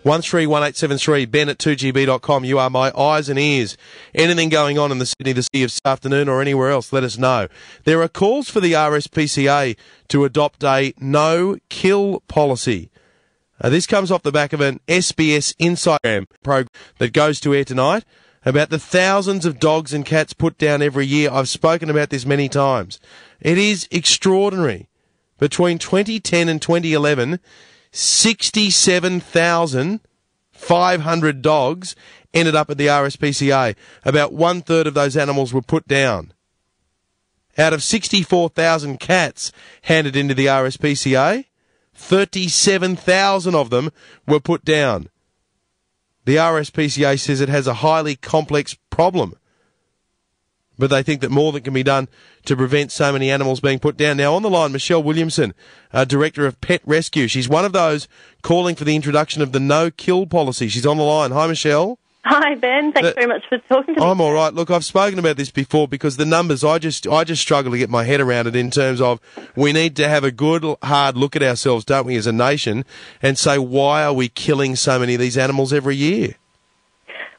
131873, ben at 2gb.com. You are my eyes and ears. Anything going on in the city this afternoon or anywhere else, let us know. There are calls for the RSPCA to adopt a no-kill policy. This comes off the back of an SBS Instagram program that goes to air tonight about the thousands of dogs and cats put down every year. I've spoken about this many times. It is extraordinary. Between 2010 and 2011, 67,500 dogs ended up at the RSPCA. About 1/3 of those animals were put down. Out of 64,000 cats handed into the RSPCA, 37,000 of them were put down. The RSPCA says it has a highly complex problem, but they think that more can be done to prevent so many animals being put down. Now, on the line, Shel Williamson, Director of Pet Rescue. She's one of those calling for the introduction of the no-kill policy. She's on the line. Hi, Michelle. Hi, Ben. Thanks very much for talking to me. I'm all right. Look, I've spoken about this before because the numbers, I just struggle to get my head around it in terms of we need to have a good, hard look at ourselves, don't we, as a nation, and say, why are we killing so many of these animals every year?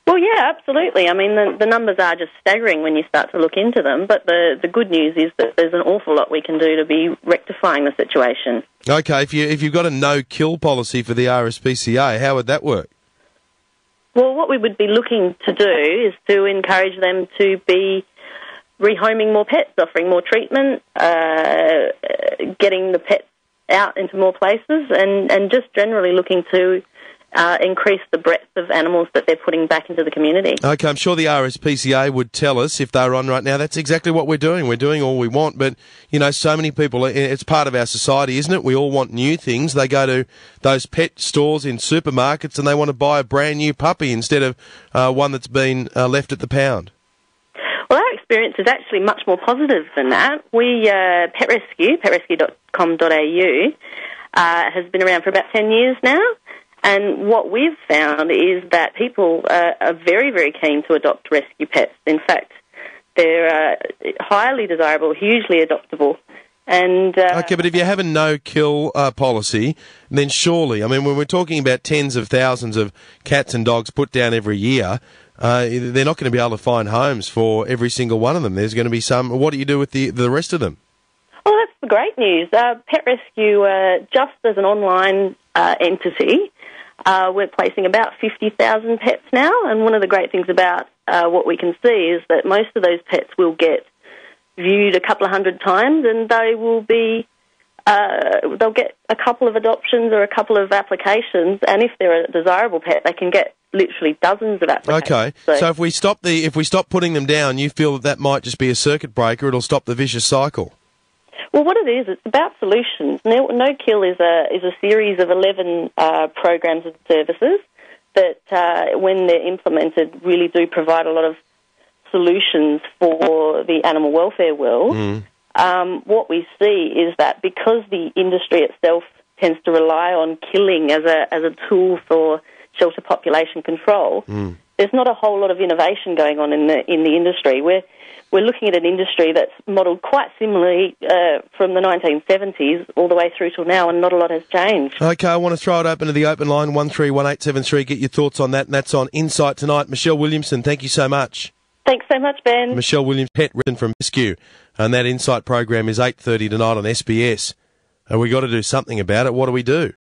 Well, yeah, absolutely. I mean, the numbers are just staggering when you start to look into them, but the good news is that there's an awful lot we can do to be rectifying the situation. Okay, if you've got a no-kill policy for the RSPCA, how would that work? Well, what we would be looking to do is to encourage them to be rehoming more pets, offering more treatment, getting the pets out into more places, and just generally looking to increase the breadth of animals that they're putting back into the community. Okay, I'm sure the RSPCA would tell us if they were on right now. That's exactly what we're doing. We're doing all we want, but, you know, so many people, it's part of our society, isn't it? We all want new things. They go to those pet stores in supermarkets and they want to buy a brand new puppy instead of one that's been left at the pound. Well, our experience is actually much more positive than that. We, Pet Rescue, petrescue.com.au, has been around for about 10 years now. And what we've found is that people are very, very keen to adopt rescue pets. In fact, they're highly desirable, hugely adoptable. And okay, but if you have a no-kill policy, then surely, I mean, when we're talking about tens of thousands of cats and dogs put down every year, they're not going to be able to find homes for every single one of them. There's going to be some. What do you do with the rest of them? Well, that's the great news. Pet Rescue, just as an online entity, we're placing about 50,000 pets now, and one of the great things about what we can see is that most of those pets will get viewed a couple of hundred times, and they will be they'll get a couple of adoptions or a couple of applications, and if they're a desirable pet, they can get literally dozens of applications. Okay, so if we stop putting them down, you feel that might just be a circuit breaker. It'll stop the vicious cycle. Well, what it is, it's about solutions. No Kill is a series of 11 programs and services that, when they're implemented, really do provide a lot of solutions for the animal welfare world. What we see is that because the industry itself tends to rely on killing as a tool for shelter population control, there's not a whole lot of innovation going on in the industry. We're looking at an industry that's modelled quite similarly from the 1970s all the way through till now, and not a lot has changed. Okay, I want to throw it open to the open line, 131873. Get your thoughts on that, and that's on Insight tonight. Michelle Williamson, thank you so much. Thanks so much, Ben. Michelle Williams, pet written from Rescue, and that Insight program is 8:30 tonight on SBS. And we've got to do something about it. What do we do?